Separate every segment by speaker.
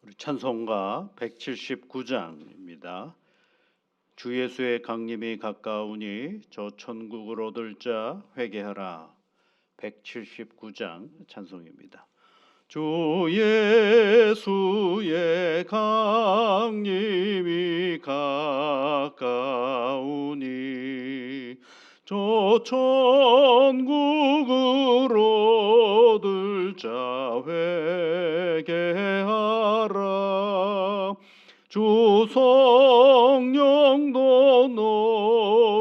Speaker 1: 우리 찬송가 179장입니다. 주 예수의 강림이 가까우니 저 천국을 얻을 자 회개하라. 179장 찬송입니다. 주 예수의 강림이 가까우니 저 천국을 얻을 자 회개하라. 주 성령도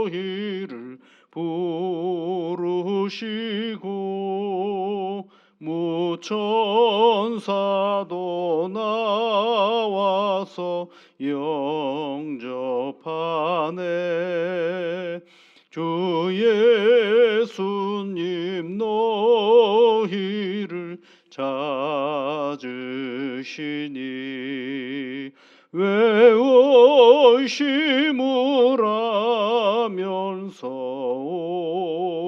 Speaker 1: 너희를 부르시고 무천사도 나와서 영접하네. 주 예수님 너희를 찾으시니 왜 의심을 하면서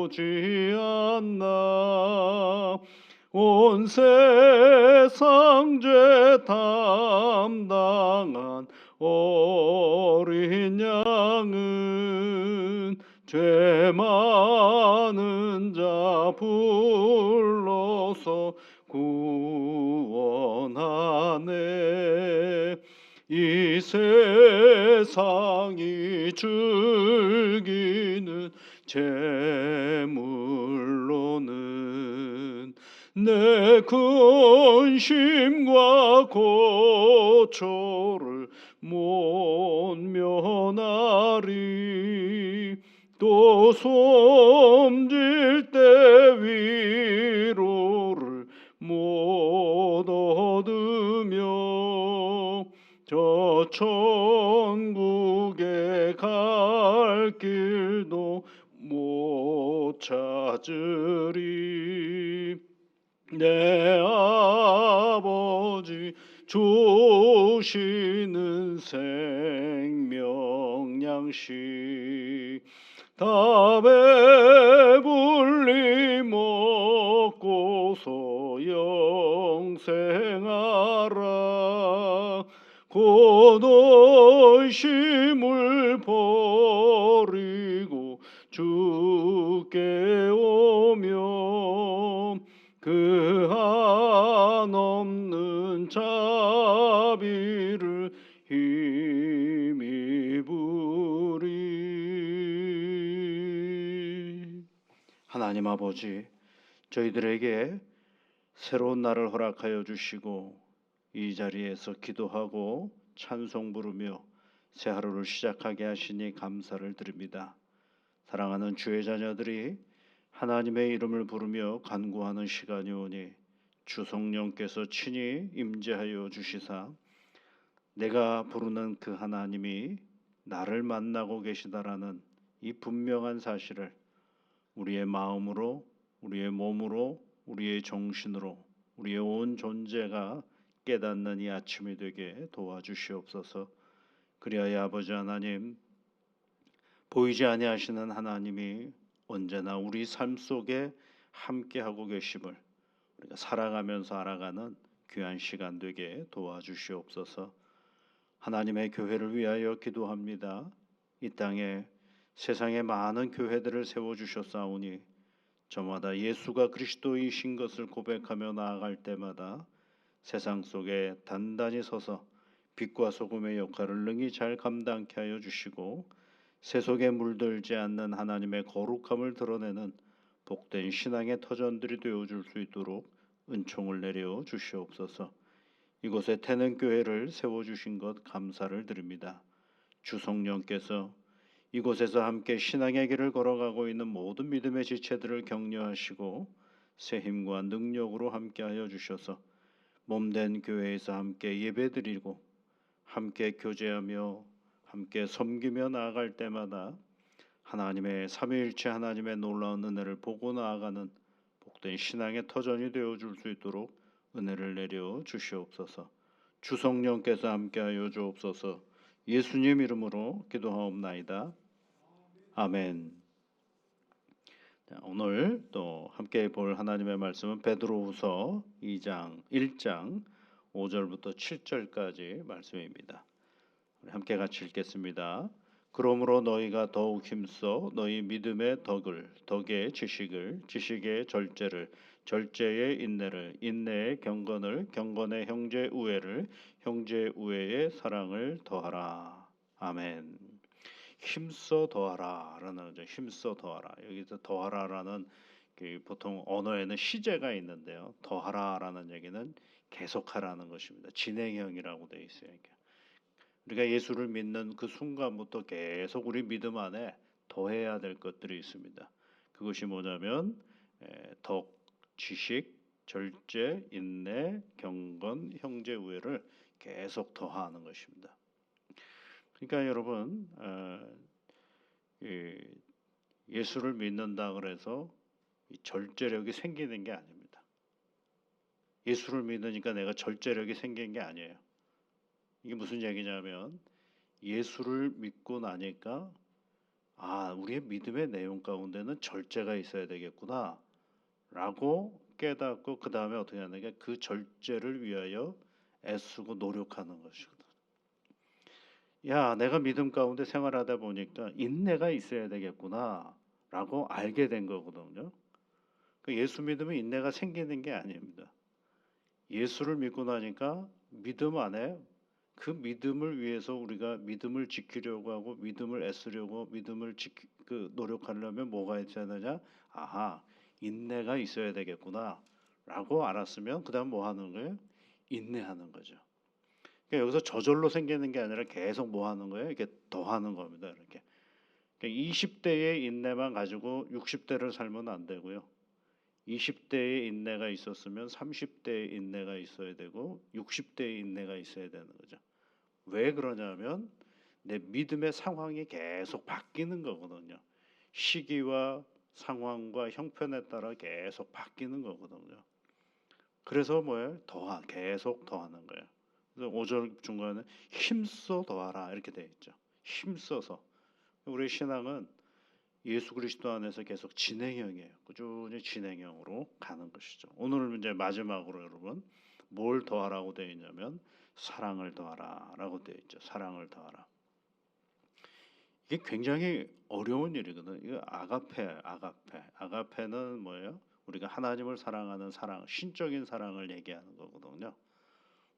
Speaker 1: 오지 않나. 온 세상 죄 담당한 어린 양은 죄 많은 자 불러서 구원하네. 이 세상이 즐기는 재물로는 내 근심과 고초를 못 면하리. 또 숨질 때 위로를 못 얻으며 저 천국에 갈 길도 못 찾으리. 내 아버지 주시는 생명 양식 다 배불리 먹고서 영생하라. 곧 의심을 버리고 주께 오며 그 한없는 자비를 힘입으리. 하나님 아버지, 저희들에게 새로운 날을 허락하여 주시고 이 자리에서 기도하고 찬송 부르며 새 하루를 시작하게 하시니 감사를 드립니다. 사랑하는 주의 자녀들이 하나님의 이름을 부르며 간구하는 시간이 오니 주 성령께서 친히 임재하여 주시사 내가 부르는 그 하나님이 나를 만나고 계시다라는 이 분명한 사실을 우리의 마음으로, 우리의 몸으로, 우리의 정신으로, 우리의 온 존재가 깨닫는 이 아침이 되게 도와주시옵소서. 그리하여 아버지 하나님, 보이지 아니하시는 하나님이 언제나 우리 삶 속에 함께하고 계심을 우리가 살아가면서 알아가는 귀한 시간 되게 도와주시옵소서. 하나님의 교회를 위하여 기도합니다. 이 땅에 세상에 많은 교회들을 세워주셨사오니 저마다 예수가 그리스도이신 것을 고백하며 나아갈 때마다 세상 속에 단단히 서서 빛과 소금의 역할을 능히 잘 감당케 하여 주시고 세속에 물들지 않는 하나님의 거룩함을 드러내는 복된 신앙의 터전들이 되어줄 수 있도록 은총을 내려 주시옵소서. 이곳에 태는 교회를 세워주신 것 감사를 드립니다. 주 성령께서 이곳에서 함께 신앙의 길을 걸어가고 있는 모든 믿음의 지체들을 격려하시고 새 힘과 능력으로 함께하여 주셔서 몸된 교회에서 함께 예배드리고 함께 교제하며 함께 섬기며 나아갈 때마다 하나님의 삼위일체 하나님의 놀라운 은혜를 보고 나아가는 복된 신앙의 터전이 되어줄 수 있도록 은혜를 내려 주시옵소서. 주 성령께서 함께하여 주옵소서. 예수님 이름으로 기도하옵나이다. 아멘. 오늘 또 함께 볼 하나님의 말씀은 베드로후서 2장 1장 5절부터 7절까지 말씀입니다. 우리 함께 같이 읽겠습니다. 그러므로 너희가 더욱 힘써 너희 믿음의 덕의 지식을, 지식의 절제를, 절제의 인내를, 인내의 경건을, 경건의 형제 우애를, 형제 우애의 사랑을 더하라. 아멘. 힘써 더하라라는 거죠. 힘써 더하라. 여기서 더하라라는 보통 언어에는 시제가 있는데요. 더하라라는 얘기는 계속하라는 것입니다. 진행형이라고 되어 있어요. 우리가 예수를 믿는 그 순간부터 계속 우리 믿음 안에 더해야 될 것들이 있습니다. 그것이 뭐냐면 덕, 지식, 절제, 인내, 경건, 형제 우애를 계속 더하는 것입니다. 그러니까 여러분 예수를 믿는다 그래서 절제력이 생기는 게 아닙니다. 예수를 믿으니까 내가 절제력이 생긴 게 아니에요. 이게 무슨 얘기냐면 예수를 믿고 나니까 우리의 믿음의 내용 가운데는 절제가 있어야 되겠구나 라고 깨닫고 그 다음에 어떻게 하는 게 그 절제를 위하여 애쓰고 노력하는 것이거든. 내가 믿음 가운데 생활하다 보니까 인내가 있어야 되겠구나 라고 알게 된 거거든요. 예수 믿으면 인내가 생기는 게 아닙니다. 예수를 믿고 나니까 믿음 안에 그 믿음을 위해서 우리가 믿음을 지키려고 하고 믿음을 애쓰려고 믿음을 노력하려면 뭐가 있어야 되냐? 인내가 있어야 되겠구나 라고 알았으면 그 다음 뭐 하는 거예요? 인내하는 거죠. 그러니까 여기서 저절로 생기는 게 아니라 계속 뭐 하는 거예요? 이렇게 더하는 겁니다. 이렇게. 그러니까 20대의 인내만 가지고 60대를 살면 안 되고요. 20대의 인내가 있었으면 30대의 인내가 있어야 되고 60대의 인내가 있어야 되는 거죠. 왜 그러냐면 내 믿음의 상황이 계속 바뀌는 거거든요. 시기와 상황과 형편에 따라 계속 바뀌는 거거든요. 그래서 뭐예요? 계속 더하는 거예요. 그래서 5절 중간에 힘써 더하라 이렇게 되어 있죠. 힘써서. 우리 신앙은 예수 그리스도 안에서 계속 진행형이에요. 꾸준히 진행형으로 가는 것이죠. 오늘 이제 마지막으로 여러분 뭘 더하라고 되어 있냐면 사랑을 더하라라고 되어 있죠. 사랑을 더하라. 이게 굉장히 어려운 일이거든요. 이거 아가페는 뭐예요? 우리가 하나님을 사랑하는 사랑, 신적인 사랑을 얘기하는 거거든요.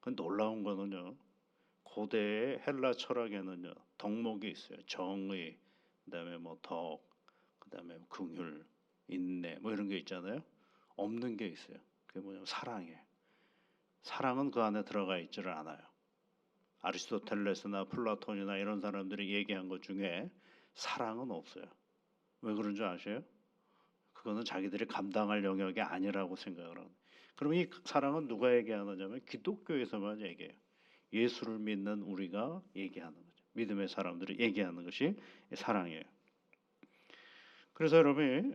Speaker 1: 그 놀라운 거는요. 고대의 헬라 철학에는요. 덕목이 있어요. 정의, 그다음에 뭐 덕, 그다음에 긍휼, 인내 뭐 이런 게 있잖아요. 없는 게 있어요. 그게 뭐냐면 사랑이에요. 사랑은 그 안에 들어가 있지를 않아요. 아리스토텔레스나 플라톤이나 이런 사람들이 얘기한 것 중에 사랑은 없어요. 왜 그런 줄 아세요? 그거는 자기들이 감당할 영역이 아니라고 생각을 합니다. 그럼 이 사랑은 누가 얘기하느냐면 기독교에서만 얘기해요. 예수를 믿는 우리가 얘기하는 거죠. 믿음의 사람들이 얘기하는 것이 사랑이에요. 그래서 여러분이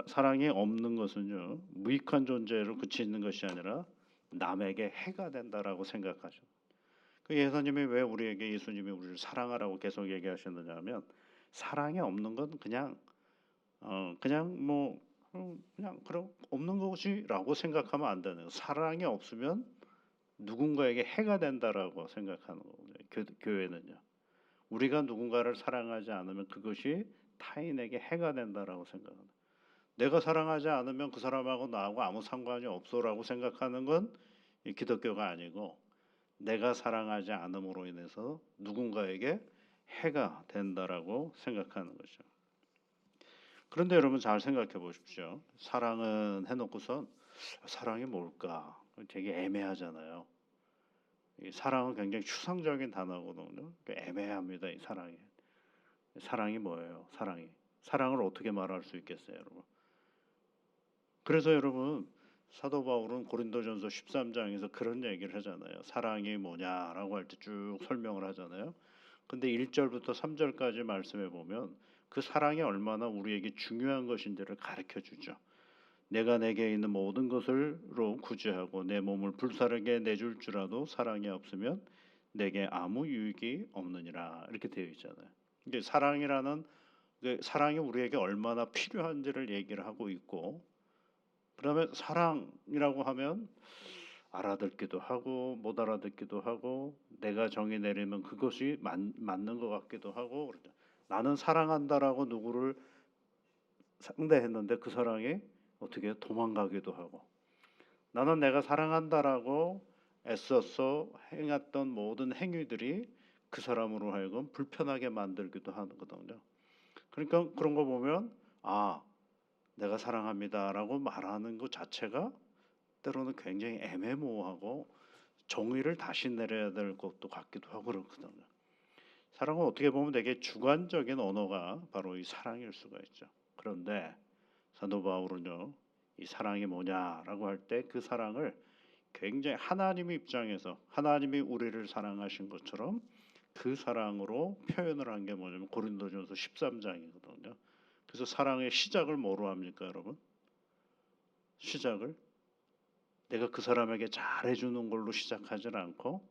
Speaker 1: 사랑이 없는 것은요 무익한 존재로 그치는 것이 아니라 남에게 해가 된다라고 생각하죠. 그 예수님이 왜 우리에게 예수님이 우리를 사랑하라고 계속 얘기하셨느냐면 사랑이 없는 건 그냥 그냥 없는 것이라고 생각하면 안 되는 거예요. 사랑이 없으면 누군가에게 해가 된다라고 생각하는 거거든요. 교회는요. 우리가 누군가를 사랑하지 않으면 그것이 타인에게 해가 된다라고 생각합니다. 내가 사랑하지 않으면 그 사람하고 나하고 아무 상관이 없어라고 생각하는 건 기독교가 아니고 내가 사랑하지 않음으로 인해서 누군가에게 해가 된다라고 생각하는 거죠. 그런데 여러분 잘 생각해 보십시오. 사랑은 해놓고선 사랑이 뭘까? 되게 애매하잖아요. 이 사랑은 굉장히 추상적인 단어거든요. 애매합니다. 이 사랑이 뭐예요? 사랑을 어떻게 말할 수 있겠어요, 여러분? 그래서 여러분 사도 바울은 고린도전서 13장에서 그런 얘기를 하잖아요. 사랑이 뭐냐라고 할 때 쭉 설명을 하잖아요. 근데 1절부터 3절까지 말씀해 보면 그 사랑이 얼마나 우리에게 중요한 것인지를 가르쳐 주죠. 내가 내게 있는 모든 것을로 구제하고 내 몸을 불사르게 내줄 줄라도 사랑이 없으면 내게 아무 유익이 없느니라 이렇게 되어 있잖아요. 이게 사랑이 우리에게 얼마나 필요한지를 얘기를 하고 있고, 그다음에 사랑이라고 하면 알아듣기도 하고 못 알아듣기도 하고 내가 정의 내리면 그것이 맞는 것 같기도 하고 그러죠. 나는 사랑한다라고 누구를 상대했는데 그 사랑이 어떻게 도망가기도 하고 나는 내가 사랑한다라고 애써서 행했던 모든 행위들이 그 사람으로 하여금 불편하게 만들기도 하거든요. 그러니까 그런 거 보면 아 내가 사랑합니다라고 말하는 것 자체가 때로는 굉장히 애매모호하고 정의를 다시 내려야 될 것도 같기도 하고 그렇거든요. 사랑은 어떻게 보면 되게 주관적인 언어가 바로 이 사랑일 수가 있죠. 그런데 사도 바울은요, 이 사랑이 뭐냐라고 할 때 그 사랑을 굉장히 하나님의 입장에서 하나님이 우리를 사랑하신 것처럼 그 사랑으로 표현을 한 게 뭐냐면 고린도전서 13장이거든요. 그래서 사랑의 시작을 뭐로 합니까, 여러분? 시작을 내가 그 사람에게 잘해주는 걸로 시작하지 않고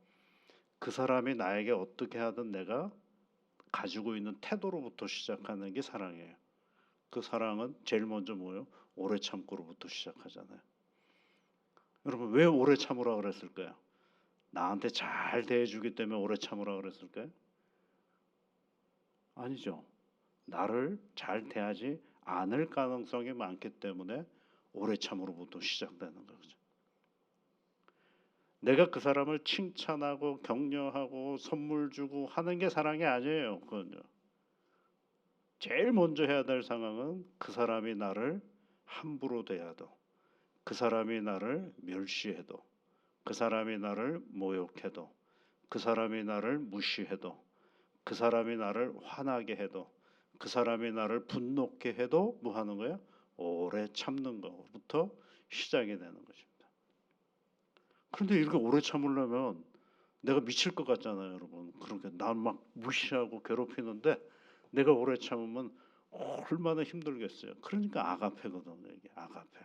Speaker 1: 그 사람이 나에게 어떻게 하든 내가 가지고 있는 태도로부터 시작하는 게 사랑이에요. 그 사랑은 제일 먼저 뭐예요? 오래 참고로부터 시작하잖아요. 여러분 왜 오래 참으라 그랬을까요? 나한테 잘 대해주기 때문에 오래 참으라 그랬을까요? 아니죠. 나를 잘 대하지 않을 가능성이 많기 때문에 오래 참으로부터 시작되는 거죠. 내가 그 사람을 칭찬하고 격려하고 선물 주고 하는 게 사랑이 아니에요. 그건요. 제일 먼저 해야 될 상황은 그 사람이 나를 함부로 대해도 그 사람이 나를 멸시해도 그 사람이 나를 모욕해도 그 사람이 나를 무시해도 그 사람이 나를 화나게 해도 그 사람이 나를 분노케 해도 뭐 하는 거예요? 오래 참는 것부터 시작이 되는 것입니다. 그런데 이렇게 오래 참으려면 내가 미칠 것 같잖아요, 여러분. 그렇게 난 막 무시하고 괴롭히는데 내가 오래 참으면 얼마나 힘들겠어요. 그러니까 아가페거든요, 이게 아가페.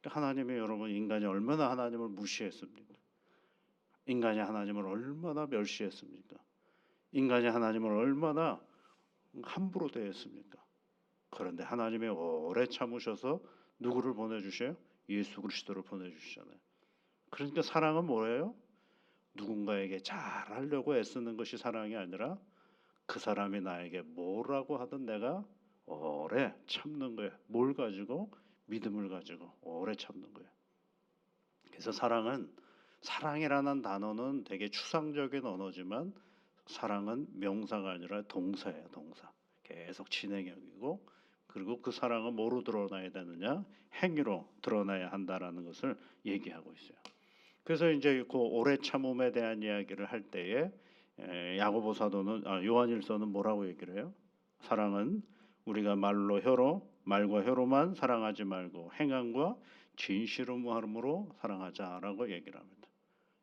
Speaker 1: 하나님이 여러분 인간이 얼마나 하나님을 무시했습니까? 인간이 하나님을 얼마나 멸시했습니까? 인간이 하나님을 얼마나 함부로 대했습니까? 그런데 하나님이 오래 참으셔서 누구를 보내주셔요? 예수 그리스도를 보내주시잖아요. 그러니까 사랑은 뭐예요? 누군가에게 잘하려고 애쓰는 것이 사랑이 아니라 그 사람이 나에게 뭐라고 하든 내가 오래 참는 거예요. 뭘 가지고? 믿음을 가지고 오래 참는 거예요. 그래서 사랑이라는 단어는 되게 추상적인 언어지만 사랑은 명사가 아니라 동사예요. 동사. 계속 진행형이고 그리고 그 사랑은 뭐로 드러나야 되느냐? 행위로 드러나야 한다라는 것을 얘기하고 있어요. 그래서 이제 그 오래 참음에 대한 이야기를 할 때에 야고보 사도는 요한일서는 뭐라고 얘기를 해요? 사랑은 우리가 말과 혀로만 사랑하지 말고 행함과 진실함으로 사랑하자라고 얘기를 합니다.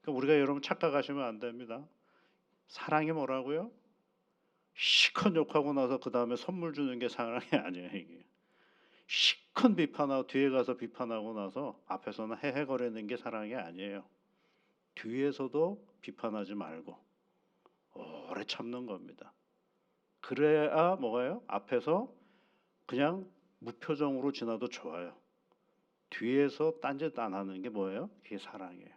Speaker 1: 그러니까 우리가 여러분 착각하시면 안 됩니다. 사랑이 뭐라고요? 시컷 욕하고 나서 그 다음에 선물 주는 게 사랑이 아니에요. 이게 시컷 비판하고 뒤에 가서 비판하고 나서 앞에서는 헤헤거리는 게 사랑이 아니에요. 뒤에서도 비판하지 말고 오래 참는 겁니다. 그래야 뭐가요? 앞에서 그냥 무표정으로 지나도 좋아요. 뒤에서 딴짓 안 하는 게 뭐예요? 그게 사랑이에요.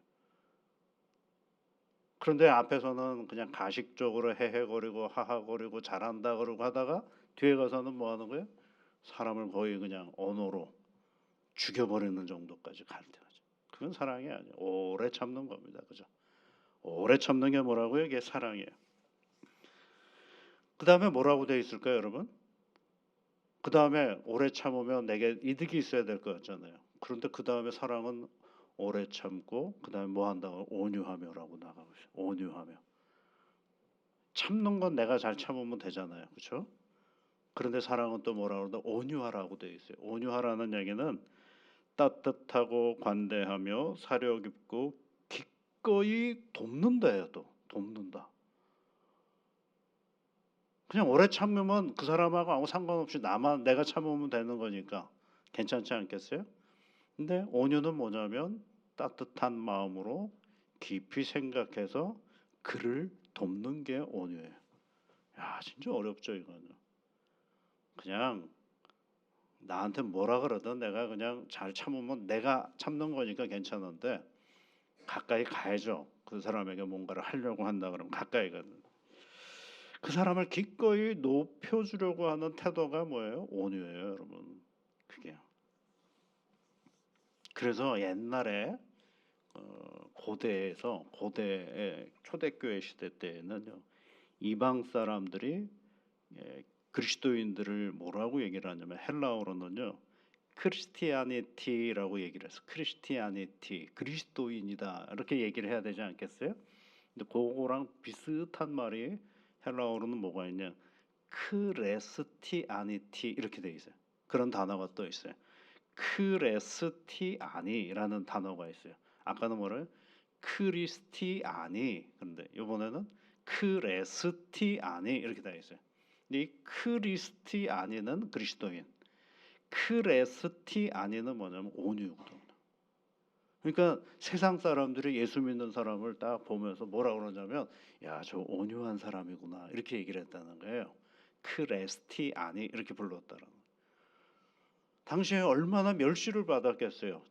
Speaker 1: 그런데 앞에서는 그냥 가식적으로 헤헤거리고 하하거리고 잘한다 그러고 하다가 뒤에 가서는 뭐 하는 거예요? 사람을 거의 그냥 언어로 죽여버리는 정도까지 갈 때가죠. 그건 사랑이 아니에요. 오래 참는 겁니다. 그죠? 오래 참는 게 뭐라고요? 이게 사랑이에요. 그 다음에 뭐라고 되어 있을까요, 여러분? 그 다음에 오래 참으면 내게 이득이 있어야 될 것 같잖아요. 그런데 그 다음에 사랑은 오래 참고 그 다음에 뭐 한다고? 온유하며라고 나가고 있어요. 온유하며. 참는 건 내가 잘 참으면 되잖아요. 그렇죠? 그런데 사랑은 또 뭐라고 그러다? 온유하라고 되어 있어요. 온유하라는 얘기는 따뜻하고 관대하며 사려 깊고 기꺼이 돕는다예요. 또 돕는다. 그냥 오래 참으면 그 사람하고 아무 상관없이 내가 참으면 되는 거니까 괜찮지 않겠어요? 근데 온유는 뭐냐면 따뜻한 마음으로 깊이 생각해서 그를 돕는 게 온유예요. 야, 진짜 어렵죠, 이거는. 그냥 나한테 뭐라 그러든 내가 그냥 잘 참으면 내가 참는 거니까 괜찮은데 가까이 가야죠. 그 사람에게 뭔가를 하려고 한다 그러면 가까이 가는. 그 사람을 기꺼이 높여주려고 하는 태도가 뭐예요? 온유예요, 여러분. 그게. 그래서 옛날에 고대의 초대교회 시대 때에는요, 이방 사람들이 그리스도인들을 뭐라고 얘기를 하냐면 헬라어로는요, 크리스티아니티라고 얘기를 해서 크리스티아니티, 그리스도인이다 이렇게 얘기를 해야 되지 않겠어요? 근데 그거랑 비슷한 말이 헬라어로는 뭐가 있냐? 크레스티아니티 이렇게 돼 있어요. 그런 단어가 또 있어요. 크레스티아니라는 단어가 있어요. 아까는 뭐를 크리스티아니, 근데 이번에는 크레스티아니 이렇게 돼 있어요. 이 크리스티아니는 그리스도인, 크레스티아니는 뭐냐면 온유거든요. 그러니까 세상 사람들이 예수 믿는 사람을 딱 보면서 뭐라 그러냐면, 야, 저 온유한 사람이구나 이렇게 얘기를 했다는 거예요. 크레스티아니 이렇게 불렀다는 거예요. 당시에 얼마나 멸시를 받았겠어요.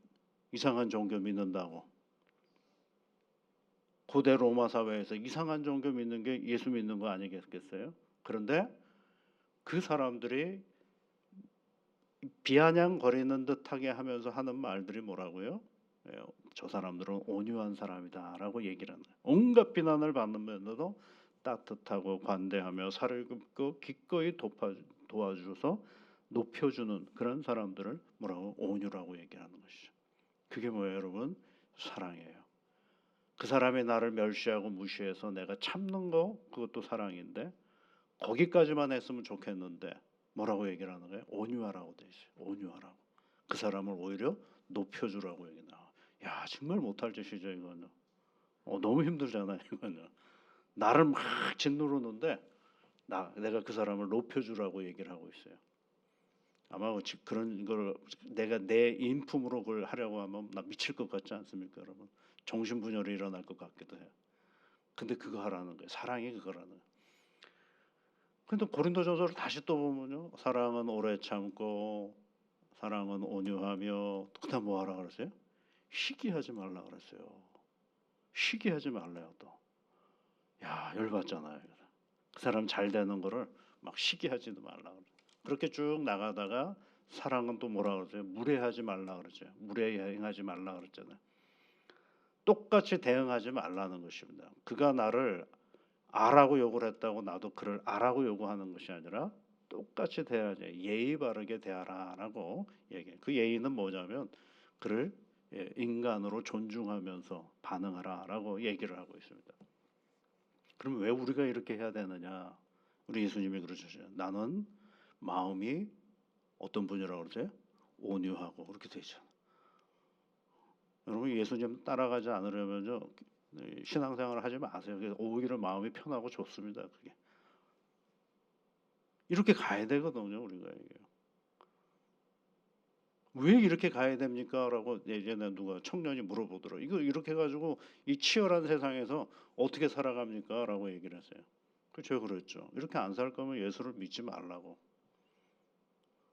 Speaker 1: 이상한 종교 믿는다고. 고대 로마 사회에서 이상한 종교 믿는 게 예수 믿는 거 아니겠어요? 그런데 그 사람들이 비아냥거리는 듯하게 하면서 하는 말들이 뭐라고요? 저 사람들은 온유한 사람이다라고 얘기를 하는 거예요. 온갖 비난을 받는면서도 따뜻하고 관대하며 살을 긋고 기꺼이 도와줘서 높여주는 그런 사람들을 뭐라고? 온유라고 얘기하는 것이죠. 그게 뭐예요, 여러분? 사랑이에요. 그 사람이 나를 멸시하고 무시해서 내가 참는 거, 그것도 사랑인데 거기까지만 했으면 좋겠는데 뭐라고 얘기를 하는 거예요? 온유하라고 돼 있어요. 온유하라고. 그 사람을 오히려 높여주라고 얘기 나와. 야, 정말 못할 짓이죠 이거는. 너무 힘들잖아요 이거는. 나를 막 짓누르는데 내가 그 사람을 높여주라고 얘기를 하고 있어요. 아마 그런 걸 내가 내 인품으로 그걸 하려고 하면 나 미칠 것 같지 않습니까, 여러분? 정신분열이 일어날 것 같기도 해요. 근데 그거 하라는 거예요. 사랑이 그거라는 거예요. 근데 고린도전서를 다시 또 보면요, 사랑은 오래 참고 사랑은 온유하며 그다음 뭐 하라 그랬어요? 시기하지 말라 그랬어요. 시기하지 말래요 또. 야, 열받잖아요. 그 사람 잘 되는 거를 막 시기하지도 말라 그래. 그렇게 쭉 나가다가 사랑은 또 뭐라 그러죠? 무례하지 말라 그러죠. 무례행하지 말라 그랬잖아요. 똑같이 대응하지 말라는 것입니다. 그가 나를 아라고 욕을 했다고 나도 그를 아라고 요구하는 것이 아니라 똑같이 대하자. 예의 바르게 대하라라고 얘기해요. 그 예의는 뭐냐면 그를 인간으로 존중하면서 반응하라라고 얘기를 하고 있습니다. 그럼 왜 우리가 이렇게 해야 되느냐? 우리 예수님이 그러셨죠. 나는 마음이 어떤 분이라고 그러세요? 온유하고 그렇게 되죠. 여러분 예수님 따라가지 않으려면요, 신앙생활을 하지 마세요. 오히려 마음이 편하고 좋습니다. 그게 이렇게 가야 되거든요. 우리가 이게. 왜 이렇게 가야 됩니까? 라고 예전에 누가 청년이 물어보더라고요. 이거 이렇게 해가지고 이 치열한 세상에서 어떻게 살아갑니까? 라고 얘기를 했어요. 제가 그랬죠. 이렇게 안 살 거면 예수를 믿지 말라고.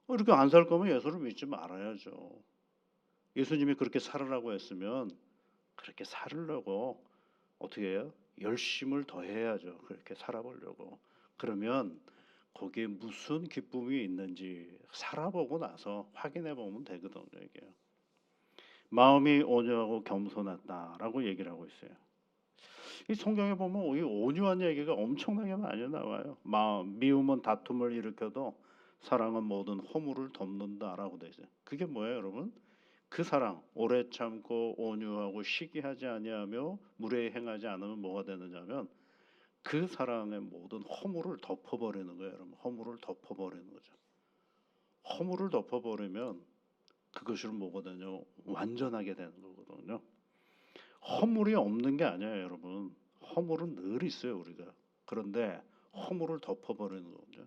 Speaker 1: 이렇게 안 살 거면 예수를 믿지 말아야죠. 예수님이 그렇게 살으라고 했으면 그렇게 살으려고 어떻게 해요? 열심을 더해야죠. 그렇게 살아보려고. 그러면 거기에 무슨 기쁨이 있는지 살아보고 나서 확인해 보면 되거든요. 이게 마음이 온유하고 겸손하다라고 얘기를 하고 있어요. 이 성경에 보면 이 온유한 얘기가 엄청나게 많이 나와요. 미움은 다툼을 일으켜도 사랑은 모든 허물을 덮는다라고 돼 있어요. 그게 뭐예요, 여러분? 그 사랑, 오래 참고 온유하고 시기하지 아니하며 무례히 행하지 않으면 뭐가 되느냐면 그 사랑의 모든 허물을 덮어버리는 거예요, 여러분. 허물을 덮어버리는 거죠. 허물을 덮어버리면 그것이 뭐거든요? 완전하게 되는 거거든요. 허물이 없는 게 아니에요, 여러분. 허물은 늘 있어요, 우리가. 그런데 허물을 덮어버리는 거거든요.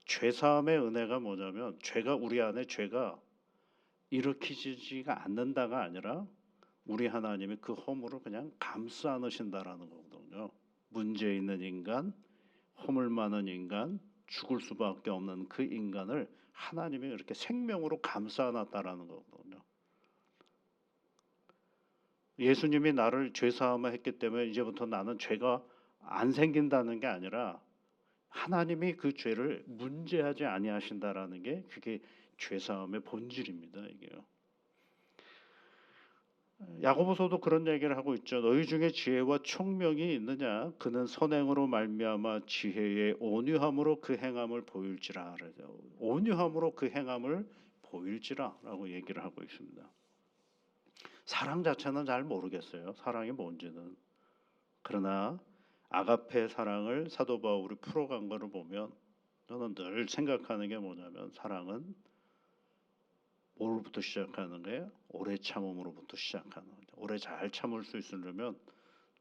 Speaker 1: 죄사함의 은혜가 뭐냐면 우리 안에 죄가 일으키지가 않는다가 아니라 우리 하나님이 그 허물을 그냥 감싸 안으신다라는 거거든요. 문제 있는 인간, 허물 많은 인간, 죽을 수밖에 없는 그 인간을 하나님이 이렇게 생명으로 감싸 놨다라는 거거든요. 예수님이 나를 죄 사함을 했기 때문에 이제부터 나는 죄가 안 생긴다는 게 아니라 하나님이 그 죄를 문제하지 아니하신다라는 게 그게 죄 사함의 본질입니다. 이게요. 야고보서도 그런 얘기를 하고 있죠. 너희 중에 지혜와 총명이 있느냐? 그는 선행으로 말미암아 지혜의 온유함으로 그 행함을 보일지라. 온유함으로 그 행함을 보일지라라고 얘기를 하고 있습니다. 사랑 자체는 잘 모르겠어요. 사랑이 뭔지는. 그러나 아가페 사랑을 사도 바울이 풀어간 거를 보면 저는 늘 생각하는 게 뭐냐면 사랑은 뭐로부터 시작하는 거예요? 오래 참음으로부터 시작하는 거죠. 오래 잘 참을 수 있으려면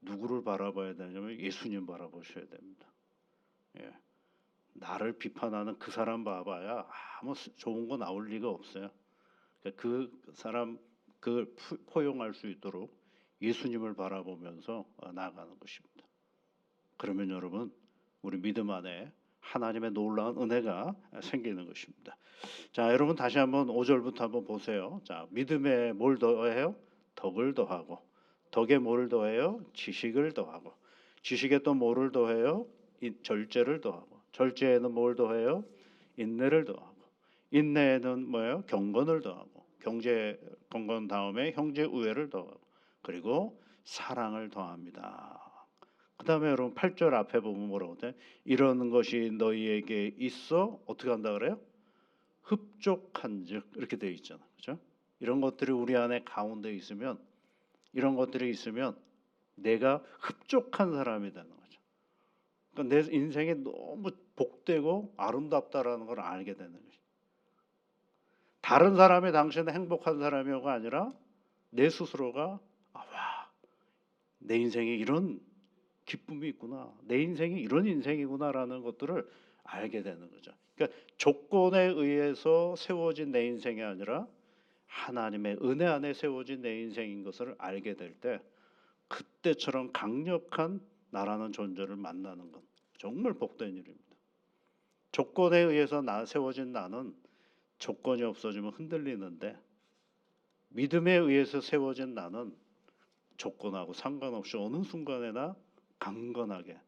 Speaker 1: 누구를 바라봐야 되냐면 예수님 바라보셔야 됩니다. 예. 나를 비판하는 그 사람 봐봐야 아무 좋은 거 나올 리가 없어요. 그러니까 그 사람 그걸 포용할 수 있도록 예수님을 바라보면서 나아가는 것입니다. 그러면 여러분 우리 믿음 안에 하나님의 놀라운 은혜가 생기는 것입니다. 자, 여러분 다시 한번 5절부터 한번 보세요. 자, 믿음에 뭘 더해요? 덕을 더하고, 덕에 뭘 더해요? 지식을 더하고, 지식에 또 뭐를 더해요? 절제를 더하고, 절제에는 뭘 더해요? 인내를 더하고, 인내에는 뭐예요? 경건을 더하고, 경건 다음에 형제 우애를 더하고, 그리고 사랑을 더합니다. 그 다음에 여러분 8절 앞에 보면 뭐라고 돼? 이런 것이 너희에게 있어 어떻게 한다 그래요? 흡족한즉 이렇게 되어 있잖아, 그렇죠? 이런 것들이 우리 안에 가운데 있으면 이런 것들이 있으면 내가 흡족한 사람이 되는 거죠. 그러니까 내 인생이 너무 복되고 아름답다라는 걸 알게 되는 거죠. 다른 사람이 당신은 행복한 사람이가 아니라 내 스스로가 와, 내 인생에 이런 기쁨이 있구나. 내 인생이 이런 인생이구나라는 것들을 알게 되는 거죠. 그러니까 조건에 의해서 세워진 내 인생이 아니라 하나님의 은혜 안에 세워진 내 인생인 것을 알게 될 때 그때처럼 강력한 나라는 존재를 만나는 건 정말 복된 일입니다. 조건에 의해서 세워진 나는 조건이 없어지면 흔들리는데 믿음에 의해서 세워진 나는 조건하고 상관없이 어느 순간에나 강건하게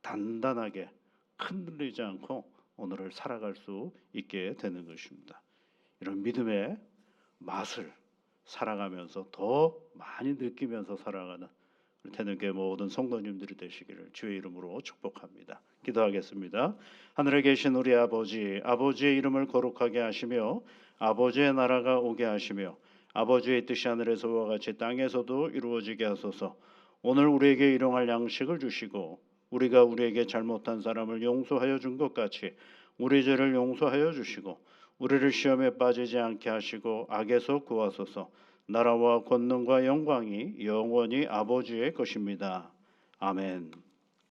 Speaker 1: 단단하게 흔들리지 않고 오늘을 살아갈 수 있게 되는 것입니다. 이런 믿음의 맛을 살아가면서 더 많이 느끼면서 살아가는 태능교회 모든 성도님들이 되시기를 주의 이름으로 축복합니다. 기도하겠습니다. 하늘에 계신 우리 아버지, 아버지의 이름을 거룩하게 하시며 아버지의 나라가 오게 하시며 아버지의 뜻이 하늘에서와 같이 땅에서도 이루어지게 하소서. 오늘 우리에게 일용할 양식을 주시고 우리가 우리에게 잘못한 사람을 용서하여 준 것 같이 우리 죄를 용서하여 주시고 우리를 시험에 빠지지 않게 하시고 악에서 구하소서. 나라와 권능과 영광이 영원히 아버지의 것입니다. 아멘.